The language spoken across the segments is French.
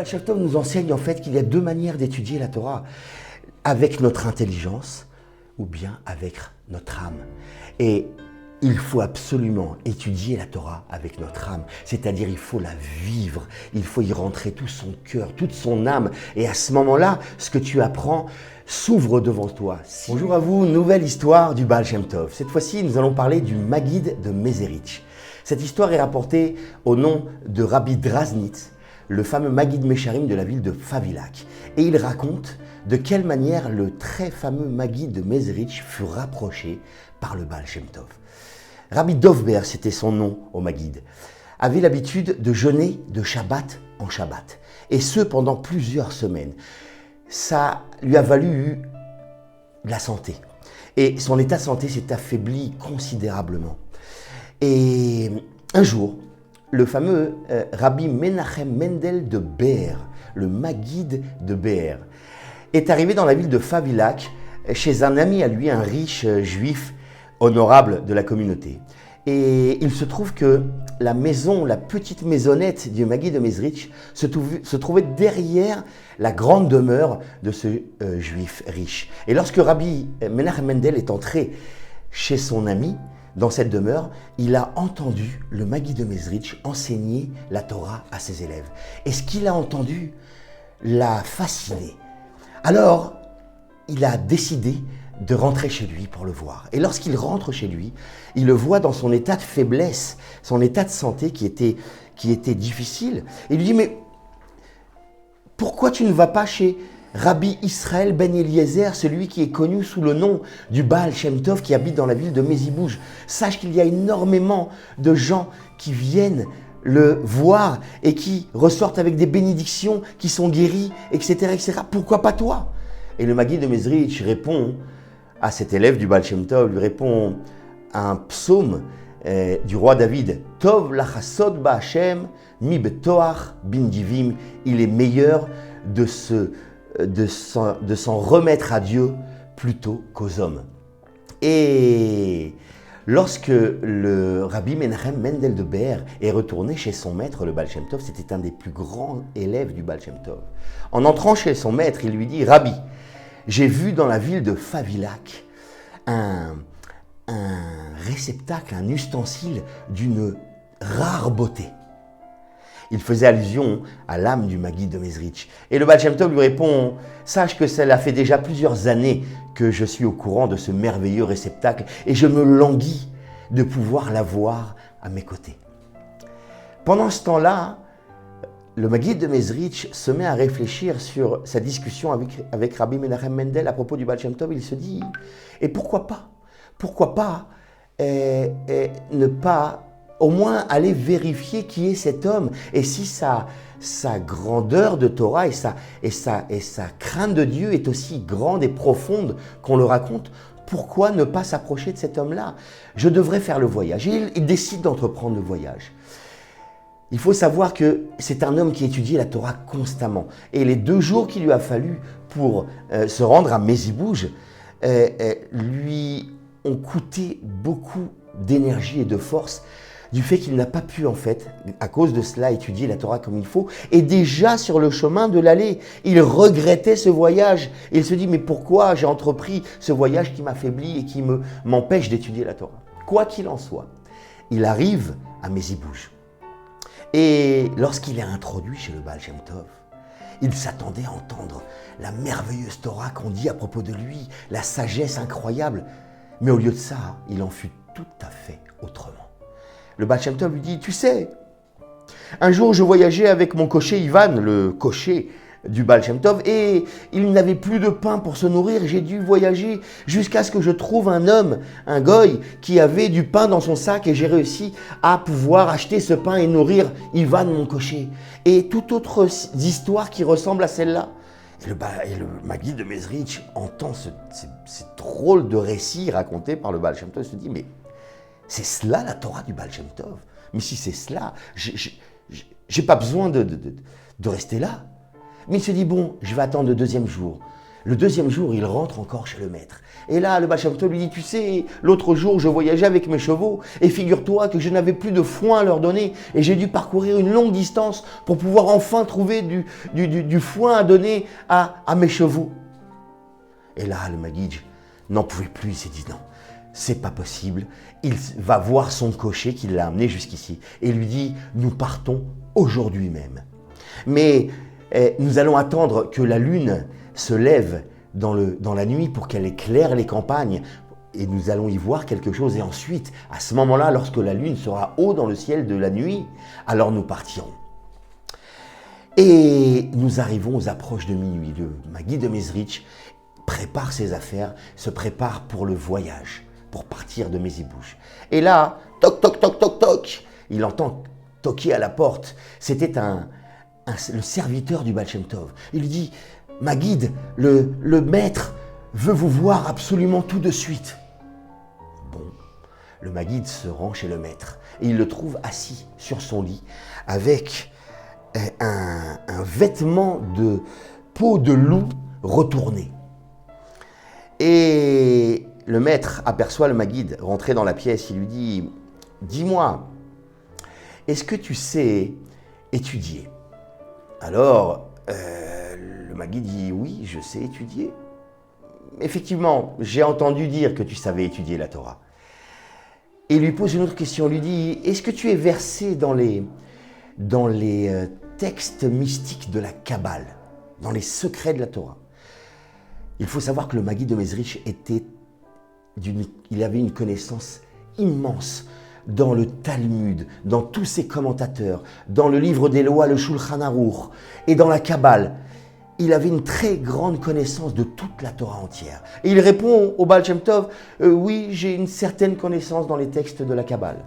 Baal Shem Tov nous enseigne en fait qu'il y a deux manières d'étudier la Torah, avec notre intelligence ou bien avec notre âme. Et il faut absolument étudier la Torah avec notre âme, c'est-à-dire il faut la vivre, il faut y rentrer tout son cœur, toute son âme. Et à ce moment-là, ce que tu apprends s'ouvre devant toi. Bonjour à vous, nouvelle histoire du Baal Shem Tov. Cette fois-ci, nous allons parler du Maguide de Mezerich. Cette histoire est rapportée au nom de Rabbi Draznitz, le fameux Maguide Mesharim de la ville de Favilak. Et il raconte de quelle manière le très fameux Maguide de Mezerich fut rapproché par le Baal Shem Tov. Rabbi Dovber, c'était son nom au Maguide, avait l'habitude de jeûner de Shabbat en Shabbat, et ce pendant plusieurs semaines. Ça lui a valu de la santé, et son état de santé s'est affaibli considérablement. Et un jour, le fameux Rabbi Menachem Mendel de Be'er, le Maguide de Be'er, est arrivé dans la ville de Favilak chez un ami à lui, un riche juif honorable de la communauté. Et il se trouve que la maison, la petite maisonnette du Maguide de Mezerich se trouvait derrière la grande demeure de ce juif riche. Et lorsque Rabbi Menachem Mendel est entré chez son ami, dans cette demeure, il a entendu le Maguide de Mezerich enseigner la Torah à ses élèves. Et ce qu'il a entendu l'a fasciné. Alors, il a décidé de rentrer chez lui pour le voir. Et lorsqu'il rentre chez lui, il le voit dans son état de faiblesse, son état de santé qui était difficile. Et il lui dit, mais pourquoi tu ne vas pas chez Rabbi Israël ben Eliezer, celui qui est connu sous le nom du Baal Shem Tov, qui habite dans la ville de Mezibouj? Sache qu'il y a énormément de gens qui viennent le voir et qui ressortent avec des bénédictions, qui sont guéris, etc., etc. Pourquoi pas toi? Et le Maguide de Mezerich répond à cet élève du Baal Shem Tov, lui répond un psaume du roi David. Tov lachasod ba'Hashem mi betoach bin divim. Il est meilleur de s'en remettre à Dieu plutôt qu'aux hommes. Et lorsque le Rabbi Menachem Mendel de Be'er est retourné chez son maître, le Baal Shem Tov, c'était un des plus grands élèves du Baal Shem Tov. En entrant chez son maître, il lui dit, Rabbi, j'ai vu dans la ville de Favilak un réceptacle, un ustensile d'une rare beauté. Il faisait allusion à l'âme du Maguide de Mezerich. Et le Baal Shem Tov lui répond, sache que cela fait déjà plusieurs années que je suis au courant de ce merveilleux réceptacle et je me languis de pouvoir l'avoir à mes côtés. Pendant ce temps-là, le Maguide de Mezerich se met à réfléchir sur sa discussion avec Rabbi Menachem Mendel à propos du Baal Shem Tov. Il se dit, et pourquoi pas ne pas au moins aller vérifier qui est cet homme et si sa grandeur de Torah et sa crainte de Dieu est aussi grande et profonde qu'on le raconte, pourquoi ne pas s'approcher de cet homme-là? Je devrais faire le voyage. Et il décide d'entreprendre le voyage. Il faut savoir que c'est un homme qui étudie la Torah constamment. Et les 2 jours qu'il lui a fallu pour se rendre à Mezibouj lui ont coûté beaucoup d'énergie et de force du fait qu'il n'a pas pu, en fait, à cause de cela, étudier la Torah comme il faut. Et déjà sur le chemin de l'aller, il regrettait ce voyage. Et il se dit, mais pourquoi j'ai entrepris ce voyage qui m'affaiblit et qui m'empêche d'étudier la Torah? Quoi qu'il en soit, il arrive à Mezibouj. Et lorsqu'il est introduit chez le Baal Shem Tov, il s'attendait à entendre la merveilleuse Torah qu'on dit à propos de lui, la sagesse incroyable. Mais au lieu de ça, il en fut tout à fait autrement. Le Baal Shem Tov lui dit, tu sais, un jour je voyageais avec mon cocher Ivan, le cocher du Baal Shem Tov, et il n'avait plus de pain pour se nourrir. J'ai dû voyager jusqu'à ce que je trouve un homme, un goy, qui avait du pain dans son sac, et j'ai réussi à pouvoir acheter ce pain et nourrir Ivan, mon cocher. Et toute autre histoire qui ressemble à celle-là. Et le Maguide de Mezerich entend ce drôle de récit raconté par le Baal Shem Tov. Il se dit, mais c'est cela la Torah du Baal Shem Tov. Mais si c'est cela, j'ai pas besoin de rester là. Mais il se dit, bon, je vais attendre le 2e jour. Le deuxième jour, il rentre encore chez le maître. Et là, le Baal Shem Tov lui dit, tu sais, l'autre jour, je voyageais avec mes chevaux et figure-toi que je n'avais plus de foin à leur donner et j'ai dû parcourir une longue distance pour pouvoir enfin trouver du foin à donner à mes chevaux. Et là, le Maguide n'en pouvait plus, il s'est dit non, c'est pas possible. Il va voir son cocher qui l'a amené jusqu'ici et lui dit, nous partons aujourd'hui même. Mais nous allons attendre que la lune se lève dans la nuit pour qu'elle éclaire les campagnes et nous allons y voir quelque chose. Et ensuite, à ce moment-là, lorsque la lune sera haut dans le ciel de la nuit, alors nous partirons. Et nous arrivons aux approches de minuit. Le Maguide de Mezrich prépare ses affaires, se prépare pour le voyage, pour partir de Mezibouche. Et là, toc, toc, toc, toc, toc, il entend toquer à la porte. C'était le serviteur du Baal Shem Tov. Il lui dit, Maguide, le maître veut vous voir absolument tout de suite. Bon, le Maguide se rend chez le maître et il le trouve assis sur son lit avec un vêtement de peau de loup retourné. Et le maître aperçoit le Maguide rentrer dans la pièce. Il lui dit, dis-moi, est-ce que tu sais étudier? Alors, le Maguide dit, oui, je sais étudier. Effectivement, j'ai entendu dire que tu savais étudier la Torah. Et il lui pose une autre question, il lui dit, est-ce que tu es versé dans les textes mystiques de la Kabbale, dans les secrets de la Torah? Il faut savoir que le Maguide de Mezrich il avait une connaissance immense dans le Talmud, dans tous ses commentateurs, dans le livre des lois, le Shulchan Aruch, et dans la Kabbale. Il avait une très grande connaissance de toute la Torah entière. Et il répond au Baal Shem Tov, oui, j'ai une certaine connaissance dans les textes de la Kabbale.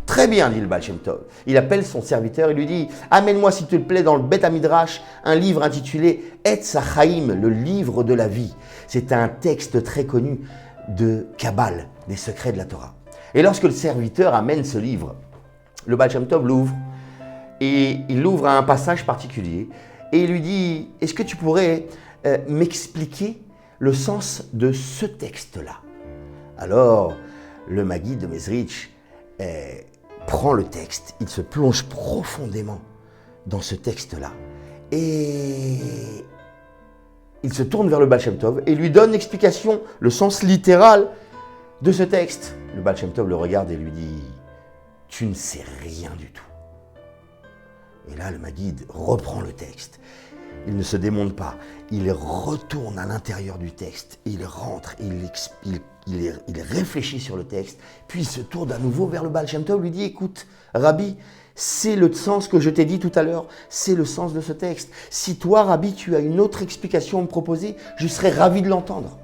Très bien, dit le Baal Shem Tov. Il appelle son serviteur et lui dit, amène-moi s'il te plaît dans le Beth Hamidrash un livre intitulé Etz HaChaim, le livre de la vie. C'est un texte très connu de Kabbale, des secrets de la Torah. Et lorsque le serviteur amène ce livre, le Baal Shem Tov l'ouvre et il l'ouvre à un passage particulier et il lui dit, est-ce que tu pourrais m'expliquer le sens de ce texte-là? Alors, le Maguide de Mezrich prend le texte, il se plonge profondément dans ce texte-là et il se tourne vers le Baal Shem Tov et lui donne l'explication, le sens littéral de ce texte. Le Baal Shem Tov le regarde et lui dit, tu ne sais rien du tout. Et là, le Maguide reprend le texte. Il ne se démonte pas. Il retourne à l'intérieur du texte. Il rentre, il réfléchit sur le texte. Puis il se tourne à nouveau vers le Baal Shem Tov, lui dit, écoute, Rabbi, c'est le sens que je t'ai dit tout à l'heure. C'est le sens de ce texte. Si toi, Rabbi, tu as une autre explication à me proposer, je serais ravi de l'entendre.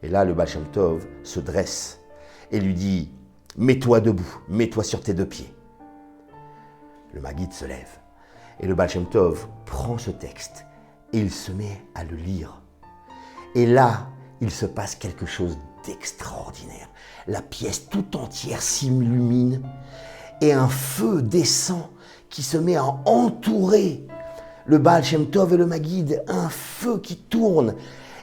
Et là, le Baal Shem Tov se dresse et lui dit, mets-toi debout, mets-toi sur tes deux pieds. Le Maguide se lève. Et le Baal Shem Tov prend ce texte et il se met à le lire. Et là, il se passe quelque chose d'extraordinaire. La pièce tout entière s'illumine et un feu descend qui se met à entourer le Baal Shem Tov et le Maguide. Un feu qui tourne.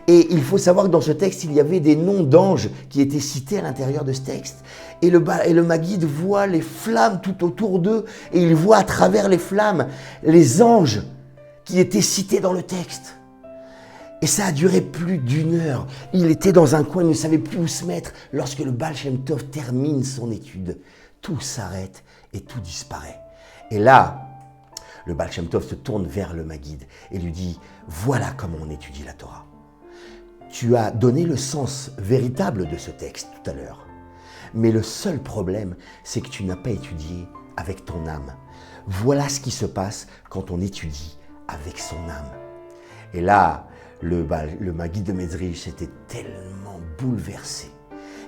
Et il faut savoir que dans ce texte, il y avait des noms d'anges qui étaient cités à l'intérieur de ce texte. Et le Maguide voit les flammes tout autour d'eux et il voit à travers les flammes les anges qui étaient cités dans le texte. Et ça a duré plus d'une heure. Il était dans un coin, il ne savait plus où se mettre. Lorsque le Baal Shem Tov termine son étude, tout s'arrête et tout disparaît. Et là, le Baal Shem Tov se tourne vers le Maguide et lui dit, voilà comment on étudie la Torah. Tu as donné le sens véritable de ce texte tout à l'heure. Mais le seul problème, c'est que tu n'as pas étudié avec ton âme. Voilà ce qui se passe quand on étudie avec son âme. Et là, le Maguide de Mezrich était tellement bouleversé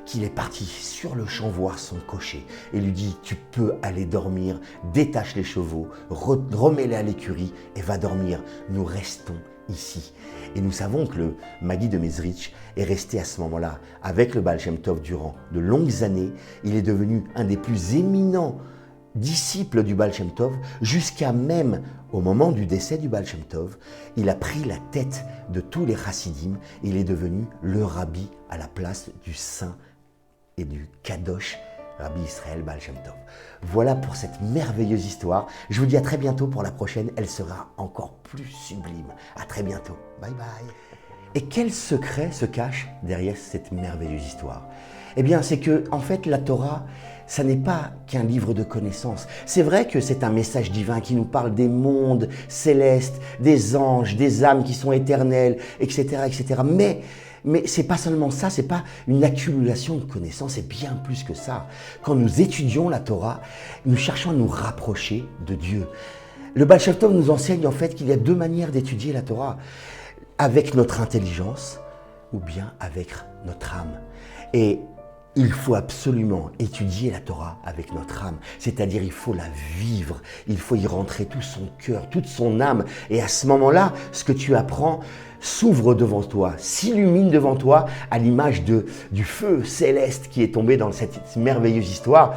qu'il est parti sur le champ voir son cocher et lui dit, tu peux aller dormir, détache les chevaux, remets-les à l'écurie et va dormir. Nous restons ici. Et nous savons que le Maguide de Mezrich est resté à ce moment-là avec le Baal Shem Tov durant de longues années. Il est devenu un des plus éminents disciple du Baal Shem Tov, jusqu'à même au moment du décès du Baal Shem Tov, il a pris la tête de tous les chassidim et il est devenu le rabbi à la place du saint et du kadosh Rabbi Israël Baal Shem Tov. Voilà pour cette merveilleuse histoire. Je vous dis à très bientôt pour la prochaine. Elle sera encore plus sublime. À très bientôt. Bye bye. Et quel secret se cache derrière cette merveilleuse histoire? Eh bien, c'est que, en fait, la Torah, ça n'est pas qu'un livre de connaissances. C'est vrai que c'est un message divin qui nous parle des mondes célestes, des anges, des âmes qui sont éternelles, etc., etc. Mais c'est pas seulement ça, c'est pas une accumulation de connaissances, c'est bien plus que ça. Quand nous étudions la Torah, nous cherchons à nous rapprocher de Dieu. Le Baal Shem Tov nous enseigne en fait qu'il y a deux manières d'étudier la Torah, avec notre intelligence ou bien avec notre âme. Et il faut absolument étudier la Torah avec notre âme, c'est-à-dire il faut la vivre, il faut y rentrer tout son cœur, toute son âme. Et à ce moment-là, ce que tu apprends s'ouvre devant toi, s'illumine devant toi à l'image du feu céleste qui est tombé dans cette merveilleuse histoire.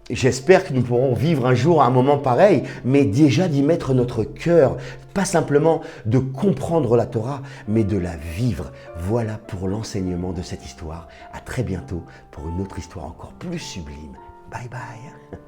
J'espère que nous pourrons vivre un jour un moment pareil, mais déjà d'y mettre notre cœur, pas simplement de comprendre la Torah, mais de la vivre. Voilà pour l'enseignement de cette histoire. À très bientôt pour une autre histoire encore plus sublime. Bye bye.